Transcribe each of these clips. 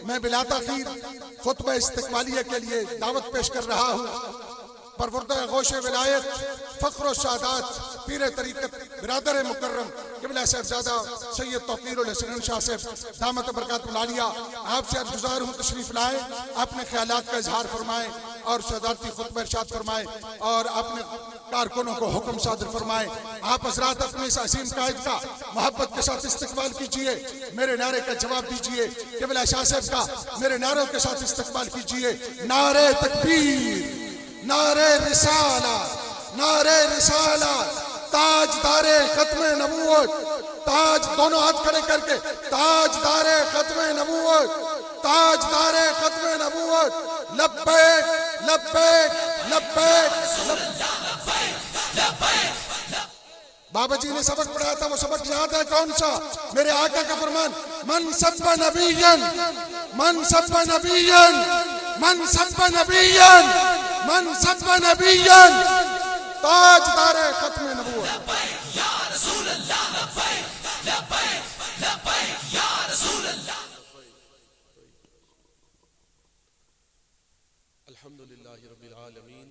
मैं बिला ताखीर खुतबा इस्तिकबालिया के लिए दावत पेश कर रहा हूँ। परवरदा गौशे विलायत फ़ख्र सादात पीर तरीक़त बिरादर मुकर्रम क़िबला साहबज़ादा सैयद तौक़ीरुल हसन शाह साहब दामत बरकातुल आलिया आपसे अर्ज़गुज़ार हूँ तशरीफ़ लाए, अपने ख़यालात का इजहार फरमाएँ और सदारती खुतबा इरशाद फरमाएँ और अपने कारकुनों को हुक्म सादर फरमाएँ। आप हज़रात अपने इस असीम कायद का मोहब्बत के साथ इस्तकबाल कीजिए, मेरे नारे का जवाब दीजिए। क़िबला शाह साहब का मेरे नारों के साथ इस्तकबाल कीजिए। नारे तकबीर, नारे रिसाला, नारे रिसाला, ताजदारे खत्मे नबूवत, ताज दोनों हाथ खड़े करके, ताजदारे खत्मे नबूवत, ताजदारे खत्मे नबूवत, लब्बैक लब्बैक लब्बैक। बाबा जी ने सबक पढ़ाया था, वो सबक याद है कौन सा? मेरे आका का फरमान, मन सब्बा नबियन, मन सब्बा नबियन, मन सब्बा नबियन, मन सब्बा नबियन, ताजदारे खत्मे नबूवत। अल्हम्दुलिल्लाहि रब्बिल आलमीन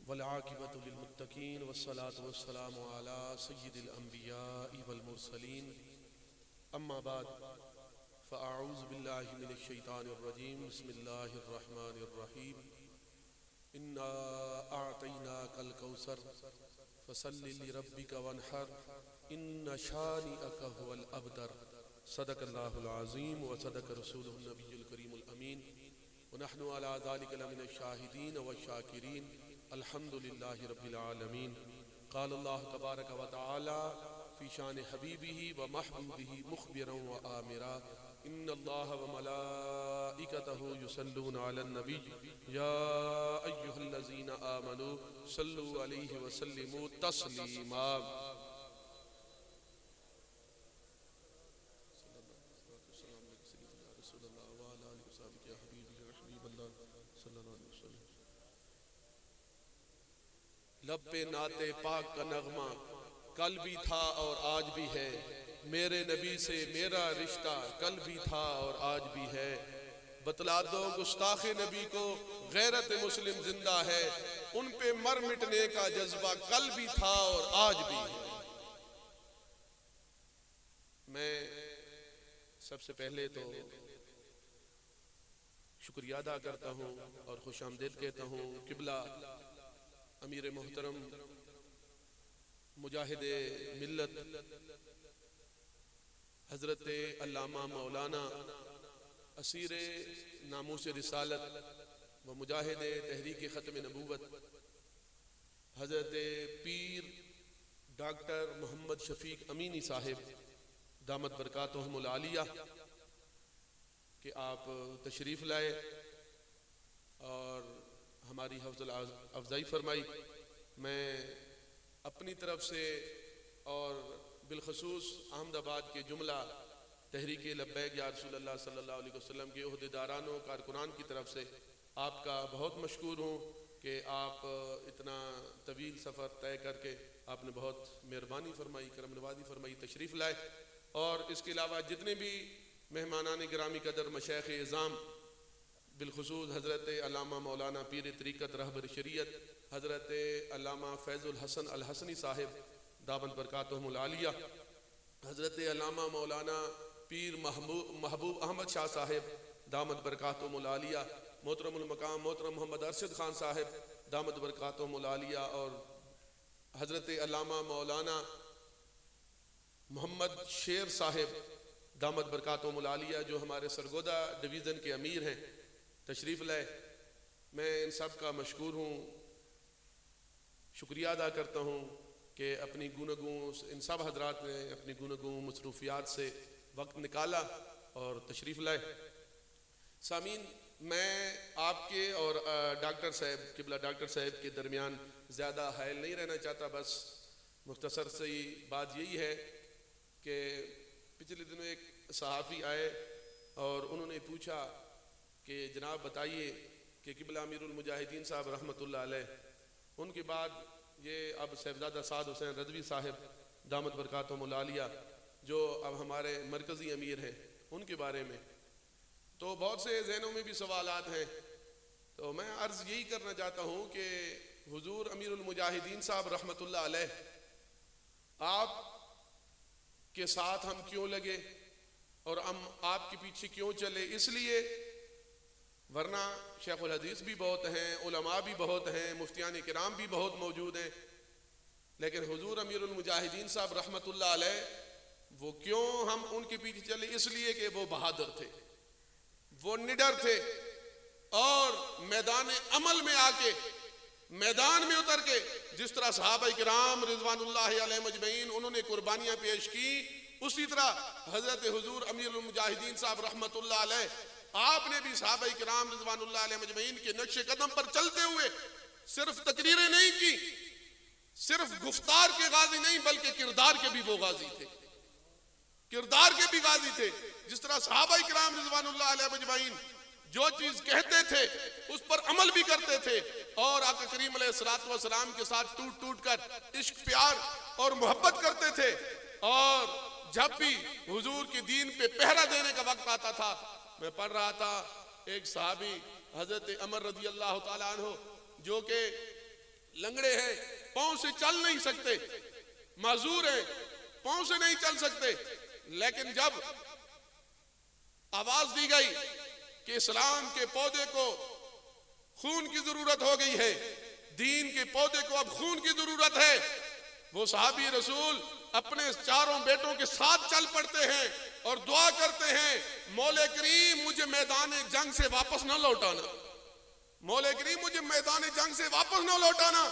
वल आक़िबतु लिल मुत्तक़ीन वस्सलातु वस्सलामु अला सय्यिदिल अंबियाइ वल मुरसलीन अम्मा बाद फ़अऊज़ु बिल्लाहि मिनश शैतानिर रजीम बिस्मिल्लाहिर रहमानिर रहीम इन्ना अअतैनाकल कौसर फसल्लि लिरब्बिका वन्हर इन्न शानिअका हुवल अबतर। सदक़ल्लाहुल अज़ीम व सदक़ रसूलुहुन नबियुल करीमुल अमीन व नहनु अला ज़ालिका लमिनश शाहिदीन व शाकिरीन अल्हम्दुलिल्लाहि रब्बिल आलमीन। क़ाल अल्लाहु तबारक व तआला फ़ी शान हबीबिही व महबूबिही मुख़बिरन व आमिरा इन्नल्लाह व मलाइकतहु युसल्लूना अलन नबी या अय्युहल्लज़ीना आमनू सल्लू अलैहि व सल्लिमू तस्लीमा। लब पे नाते पाक का नगमा कल भी था और आज भी है, मेरे नबी से मेरा रिश्ता कल भी था और आज भी है। बतला दो गुस्ताखे नबी को गैरत मुस्लिम जिंदा है, उन पे मर मिटने का जज्बा कल भी था और आज भी है। मैं सबसे पहले तो शुक्रिया अदा करता हूँ और खुशामदीद कहता हूँ किबला अमीर मोहतरम मुजाहिद मिल्लत हजरत अल्लामा मौलाना असीर नामूस रिसालत व मुजाहिद तहरीक ख़त्म नबूवत हजरत पीर डॉक्टर मोहम्मद शफीक अमीनी साहिब दामत बरकातुहुमुल आलिया कि आप तशरीफ़ लाए और हमारी हौसला अफजाई फरमाई। मैं अपनी तरफ से और बिलखसूस अहमदाबाद के जुमला तहरीक लब्बैक या रसूलल्लाह सल्लल्लाहु अलैहि वसल्लम के ओहदेदारानों कारकुनान की तरफ से आपका बहुत मशकूर हूँ कि आप इतना तवील सफ़र तय करके आपने बहुत मेहरबानी फरमाई, करम नवाज़ी फरमाई, तशरीफ़ लाए। और इसके अलावा जितने भी मेहमानान गिरामी कदर मशाइख़ इज़ाम बिलखुसूस हज़रत अल्लामा मौलाना पीर तरीक़त रहबर शरीयत हज़रत अल्लामा फैज़ुल हसन अल हसनी साहिब दामत बरकातुहुमुल आलिया, हज़रत अल्लामा मौलाना पीर महबूब अहमद शाह साहिब दामत बरकातुहुमुल आलिया, मोहतरमुल मकाम मोहतरम मोहम्मद अरशद खान साहिब दामत बरकातुहुमुल आलिया और हज़रत अल्लामा मौलाना मोहम्मद शेर साहिब दामत बरकातुहुमुल आलिया जो हमारे सरगोदा डिवीज़न के अमीर हैं, तशरीफ़ लाए। मैं इन सब का मशकूर हूँ, शुक्रिया अदा करता हूँ कि अपनी गुनगू इन सब हजरात ने अपनी गुनगू मसरूफियात से वक्त निकाला और तशरीफ़ लाए। सामीन, मैं आपके और डॉक्टर साहब किबला डॉक्टर साहब के दरमियान ज़्यादा हायल नहीं रहना चाहता। बस मुख्तसर से ही बात यही है कि पिछले दिनों एक सहाफ़ी आए और उन्होंने पूछा कि जनाब बताइए कि किबला अमीरुल मुजाहिदीन साहब रहमतुल्लाह अलैह, उनके बाद ये अब साहिबजादा साद हुसैन रज़वी साहिब दामत बरकातुहुमुल आलिया जो अब हमारे मरकज़ी अमीर हैं, उनके बारे में तो बहुत से जहनों में भी सवालात हैं। तो मैं अर्ज यही करना चाहता हूँ कि हुजूर अमीरुल मुजाहिदीन साहब रहमतुल्लाह अलैह आप के साथ हम क्यों लगे और हम आपके पीछे क्यों चले, इसलिए, वरना शेखुल हदीस भी बहुत हैं, उलमा भी बहुत हैं, मुफ्तियान किराम भी बहुत मौजूद हैं, लेकिन हुजूर अमीरुल मुजाहिदीन साहब रहमतुल्लाह अलैह वो क्यों हम उनके पीछे चले, इसलिए कि वो बहादुर थे, वो निडर थे और मैदान अमल में आके, मैदान में उतर के, जिस तरह सहाबा किराम रिज़वानुल्लाहि अलैहिम अजमईन उन्होंने कुर्बानियां पेश की, उसी तरह हजरत हुजूर अमीरुल मुजाहिदीन साहब रहमतुल्लाह अलैह आपने भी सहाबा किराम रिज़वानुल्लाहि अलैहिम अजमईन के नक्शे कदम पर चलते हुए सिर्फ तकरीरें नहीं की, सिर्फ गुफ्तार के गाजी नहीं बल्कि किरदार के भी वो गाजी थे, किरदार के भी गाजी थे। जिस तरह सहाबा किराम रिज़वानुल्लाहि अलैहिम अजमईन जो चीज कहते थे उस पर अमल भी करते थे और आका करीम अलैहिस्सलातु वस्सलाम के साथ टूट टूट कर इश्क, प्यार और मोहब्बत करते थे। और जब भी हुजूर के दीन पे पहरा देने का वक्त आता था, मैं पढ़ रहा था एक सहाबी हजरत अमर रज़ी अल्लाह ताला अन्हु जो के लंगड़े हैं, पांव से चल नहीं सकते, माजूर हैं, पांव से नहीं चल सकते, लेकिन जब आवाज दी गई कि इस्लाम के पौधे को खून की जरूरत हो गई है, दीन के पौधे को अब खून की जरूरत है, वो सहाबी रसूल अपने चारों बेटों के साथ चल पड़ते हैं और दुआ करते हैं, मौले करीम मुझे मैदान जंग से वापस न लौटाना, मौले करीम मुझे मैदान जंग से वापस न लौटाना।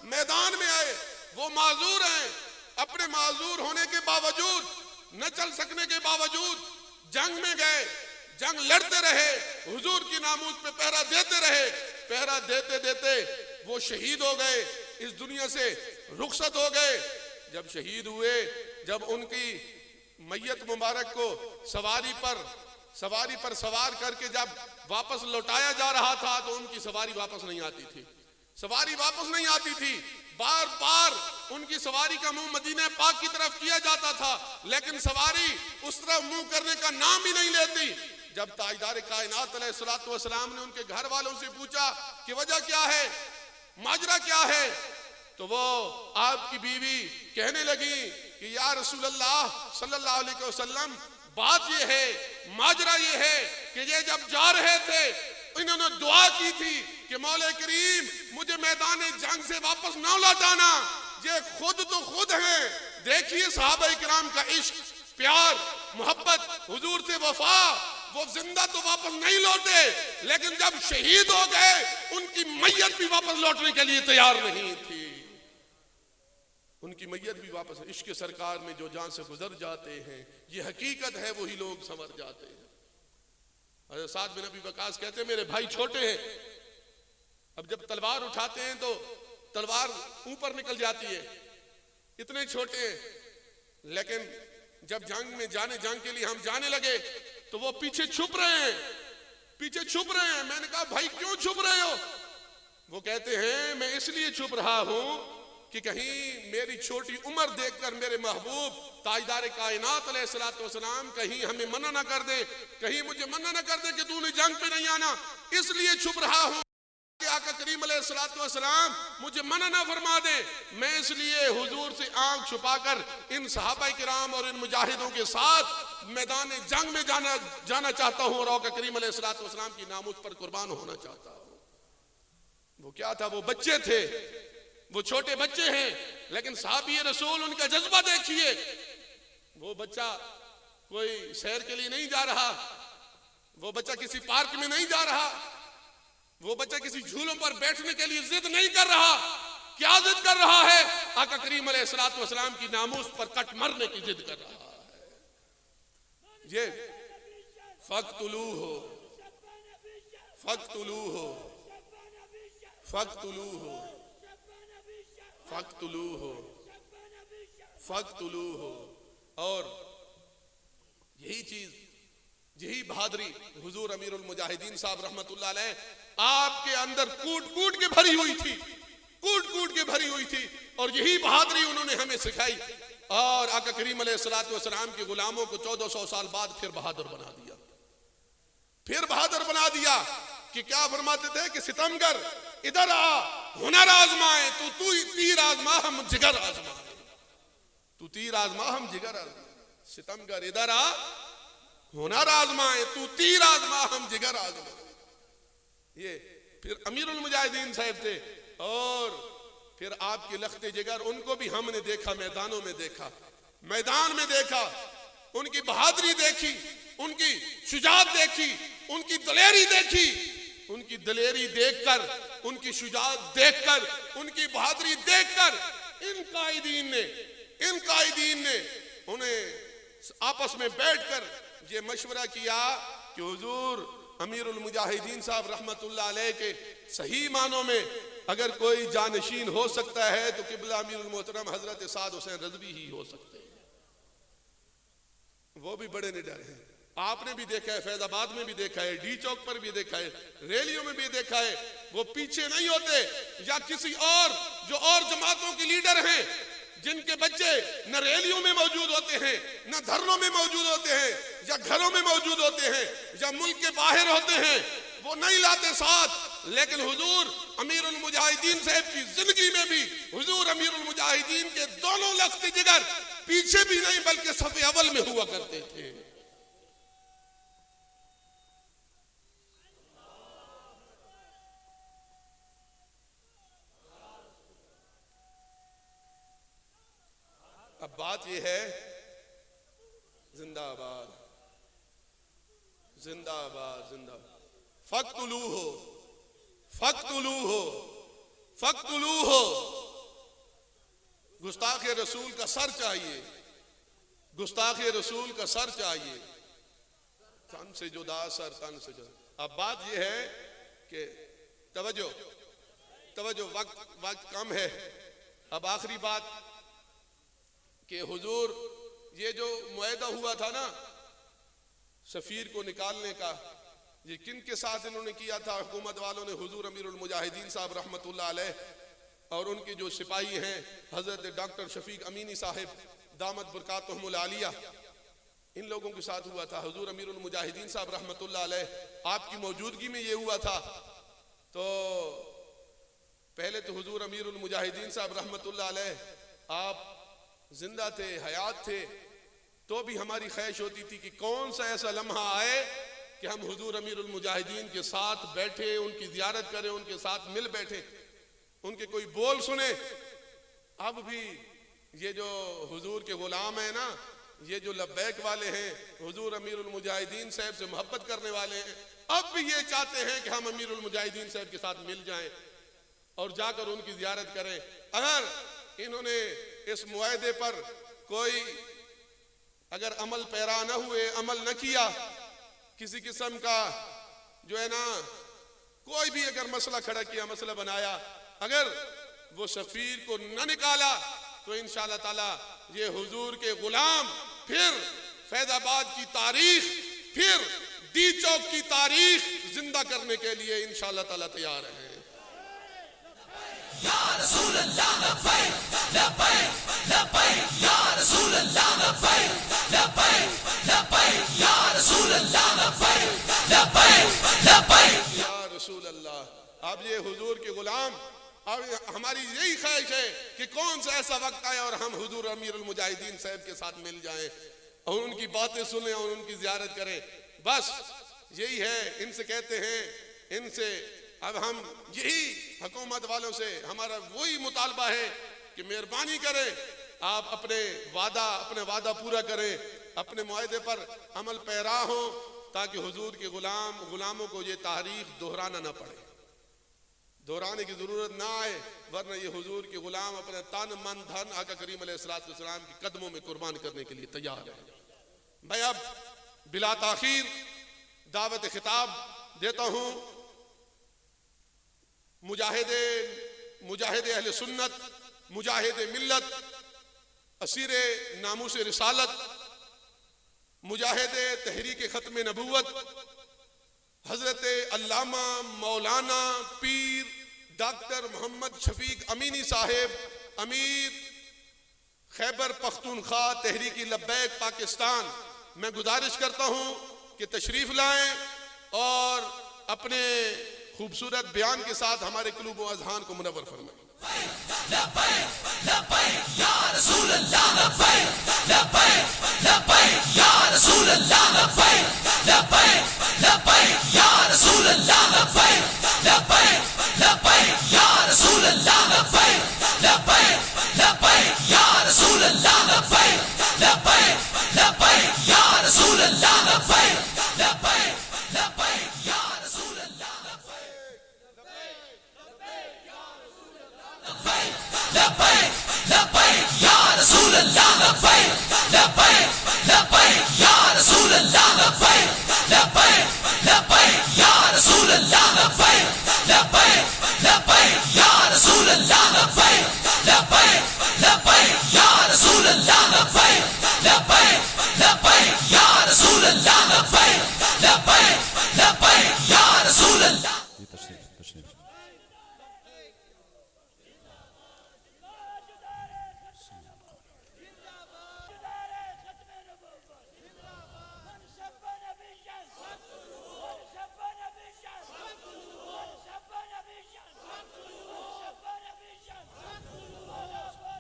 मैदान में आए, वो माजूर हैं, अपने माजूर होने के बावजूद, न चल सकने के बावजूद जंग में गए, जंग लड़ते रहे, हुजूर की नामूस पे पहरा देते रहे, पहरा देते देते वो शहीद हो गए, इस दुनिया से रुखसत हो गए। जब शहीद हुए, जब उनकी मैयत मुबारक को सवारी पर सवार करके जब वापस लौटाया जा रहा था तो उनकी सवारी वापस नहीं आती थी, सवारी वापस नहीं आती थी, बार बार उनकी सवारी का मुंह मदीना पाक की तरफ किया जाता था, लेकिन सवारी उस तरफ मुंह करने का नाम ही नहीं लेती। जब ताजदार कायनात अलैहिस्सलातु वस्सलाम ने उनके घर वालों से पूछा कि वजह क्या है, माजरा क्या है, तो वो आपकी बीवी कहने लगी कि या रसूल अल्लाह सल्लल्लाहु अलैहि वसल्लम, बात ये है, माजरा ये है कि ये जब जा रहे थे इन्होंने दुआ की थी कि मौला करीम मुझे मैदान जंग से वापस न लौटाना। ये खुद तो खुद हैं, देखिए सहाबा किराम का इश्क, प्यार, मोहब्बत, हुजूर से वफा, वो जिंदा तो वापस नहीं लौटे, लेकिन जब शहीद हो गए उनकी मैयत भी वापस लौटने के लिए तैयार नहीं थी, उनकी मैयत भी वापस। इश्क सरकार में जो जान से गुजर जाते हैं, ये हकीकत है, वही लोग संवर जाते हैं। हज़रत साद बिन अबी वक़ास कहते हैं मेरे भाई छोटे हैं, अब जब तलवार उठाते हैं तो तलवार ऊपर निकल जाती है, इतने छोटे हैं, लेकिन जब जंग में जंग के लिए हम जाने लगे तो वो पीछे छुप रहे हैं, पीछे छुप रहे हैं। मैंने कहा भाई क्यों छुप रहे हो? वो कहते हैं मैं इसलिए छुप रहा हूं कि कहीं मेरी छोटी उम्र देखकर मेरे महबूब ताजदार कायनात अलैहिस्सलातु वस्सलाम कहीं हमें मना ना कर दे, कहीं मुझे मना ना कर दे कि तूने जंग पे नहीं आना, इसलिए छुप रहा हूं कि आका करीम अलैहिस्सलातु वस्सलाम मुझे मना ना फरमा दे। मैं इसलिए हुजूर से आंख छुपाकर इन सहाबा किराम और इन मुजाहिदों के साथ मैदान जंग में जाना चाहता हूं और आका करीम अलैहिस्सलातु वस्सलाम की नामूस पर कुर्बान होना चाहता हूं। वो क्या था? वो बच्चे थे, वो छोटे बच्चे हैं, लेकिन साहबी रसूल उनका जज्बा देखिए। वो बच्चा कोई सैर के लिए नहीं जा रहा, वो बच्चा किसी पार्क में नहीं जा रहा, वो बच्चा किसी झूलों पर बैठने के लिए जिद नहीं कर रहा। क्या जिद कर रहा है? आका करीम अलैहिस्सलातु वस्सलाम की नामूस पर कट मरने की जिद कर रहा है। ये फक्तुलूहु फक्तुलूहु फक्तुलूहु फक्तुलूहु फक्तुलूहु। और यही चीज, यही बहादुरी हुजूर अमीरुल मुजाहिदीन साहब रहमतुल्लाह अलैह आपके अंदर कूट कूट के भरी हुई थी, कूट कूट के भरी हुई थी, और यही बहादुरी उन्होंने हमें सिखाई। और आका करीम अलैहिस्सलातु वस्सलाम के गुलामों को 1400 साल बाद फिर बहादुर बना दिया। फिर बहादुर बना दिया कि क्या फरमाते थे कि सितमगर इधर आ, हुनर आजमाए, तू तीर आजमा हम जिगर आजमाए, तू तीर आजमा हम जिगर आजमाए। सितमगर इधर आ, हुनर आजमाए, तू तीर आजमा हम जिगर आजमाए। ये फिर अमीरुल मुजाहिदीन साहब थे, और फिर आपके लख्ते जिगर, उनको भी हमने देखा, मैदानों में देखा, मैदान में देखा, उनकी बहादुरी देखी, उनकी शुजाअत देखी, उनकी दलेरी देखी। उनकी दलेरी देखकर, उनकी शुजाअत देखकर, उनकी बहादुरी देखकर इन कायदीन ने उन्हें आपस में बैठकर ये मशवरा किया कि हुजूर अमीरुल मुजाहिदीन साहब रहमतुल्लाह अलैह के सही मानों में अगर कोई जानशीन हो सकता है तो किबला अमीरुल मोहतरम हजरत साद हुसैन रज़वी ही हो सकते हैं। वो भी बड़े निडर हैं, आपने भी देखा है, फैजाबाद में भी देखा है, डी चौक पर भी देखा है, रैलियों में भी देखा है। वो पीछे नहीं होते, या किसी और जो और जमातों के लीडर हैं जिनके बच्चे न रैलियों में मौजूद होते हैं, न धरनों में मौजूद होते हैं, या घरों में मौजूद होते हैं, या मुल्क के बाहर होते हैं, वो नहीं लाते साथ। लेकिन हुजूर अमीरुल मुजाहिदीन साहब की जिंदगी में भी हुजूर अमीरुल मुजाहिदीन के दोनों लख्त जिगर पीछे भी नहीं बल्कि सफ़े अव्वल में हुआ करते थे। अब बात यह है, जिंदाबाद जिंदाबाद जिंदाबाद, फक्तुलू हो फक्तुलू हो फक्तुलू हो। गुस्ताखे रसूल का सर चाहिए, गुस्ताखे रसूल का सर चाहिए, तन से जुदा सर, तन से जुदा। अब बात यह है कि तवज्जो तवज्जो, वक्त कम है। अब आखिरी बात कि हुजूर ये जो मुआहदा हुआ था ना सफीर को निकालने का, ये किन के साथ इन्होंने किया था? हुकूमत वालों ने हुजूर अमीरुल मुजाहिदीन साहब रहमतुल्लाह अलैह और उनके जो सिपाही हैं हजरत डॉक्टर शफीक अमीनी साहब दामत बरकातुहुमुल आलिया, इन लोगों के साथ हुआ था। हुजूर अमीरुल मुजाहिदीन साहब रहमतुल्लाह अलैह आपकी मौजूदगी में ये हुआ था। तो पहले तो हुजूर अमीरुल मुजाहिदीन साहब रहमतुल्लाह अलैह आप जिंदा थे, हयात थे, तो भी हमारी ख्वाहिश होती थी कि कौन सा ऐसा लम्हा आए कि हम हुजूर अमीरुल मुजाहिदीन के साथ बैठे, उनकी ज़ियारत करें, उनके साथ मिल बैठे, उनके कोई बोल सुने। अब भी ये जो हुजूर के गुलाम है ना, ये जो लब्बैक वाले हैं, हुजूर अमीरुल मुजाहिदीन साहब से मोहब्बत करने वाले हैं, अब भी ये चाहते हैं कि हम अमीरुल मुजाहिदीन साहब के साथ मिल जाएं और जाकर उनकी ज़ियारत करें। अगर इन्होंने इस मुआहदे पर कोई अगर अमल पैरा न हुए, अमल न किया, किसी किस्म का जो है ना कोई भी अगर मसला खड़ा किया, मसला बनाया, अगर वो सफीर को न निकाला, तो इंशाअल्लाह ताला ये हुजूर के गुलाम फिर फैजाबाद की तारीख, फिर डी चौक की तारीख जिंदा करने के लिए इंशाअल्लाह ताला तैयार हैं। या रसूल अल्लाह लब्बैक लब्बैक लब्बैक, या रसूल अल्लाह लब्बैक लब्बैक लब्बैक, या रसूल अल्लाह लब्बैक लब्बैक लब्बैक, या रसूल अल्लाह। अब ये हुजूर के गुलाम, अब हमारी यही ख्वाहिश है कि कौन सा ऐसा वक्त आए और हम हुजूर अमीरुल मुजाहिदीन साहब के साथ मिल जाएं और उनकी बातें सुने और उनकी ज़ियारत करें। बस यही है, इनसे कहते हैं, इनसे अब हम यही हुकूमत वालों से हमारा वही मुतालबा है कि मेहरबानी करें, आप अपने वादा पूरा करें, अपने मुआहदे पर अमल पैरा हो, ताकि हुजूर के गुलामों को ये तारीख दोहराना ना पड़े, दोहराने की जरूरत ना आए, वरना ये हुजूर के गुलाम अपने तन मन धन आका करीम अलैहिस्सलाम के कदमों में कुर्बान करने के लिए तैयार है। मैं अब बिला ताखीर दावत खिताब देता हूँ मुजाहिद अहले सुन्नत, मुजाहिद मिल्लत, असीर नामूस रिसालत, मुजाहिद तहरीक खत्म नबूवत, हजरत अल्लामा मौलाना पीर डॉक्टर मोहम्मद शफीक अमीनी साहेब, अमीर खैबर पख्तूनख्वा तहरीकी लब्बैक पाकिस्तान, मैं गुजारिश करता हूँ कि तशरीफ लाएं अपने खूबसूरत बयान के साथ हमारे कुलूब व अज़हान को मुनव्वर फरमाए। Ya Rasul Allah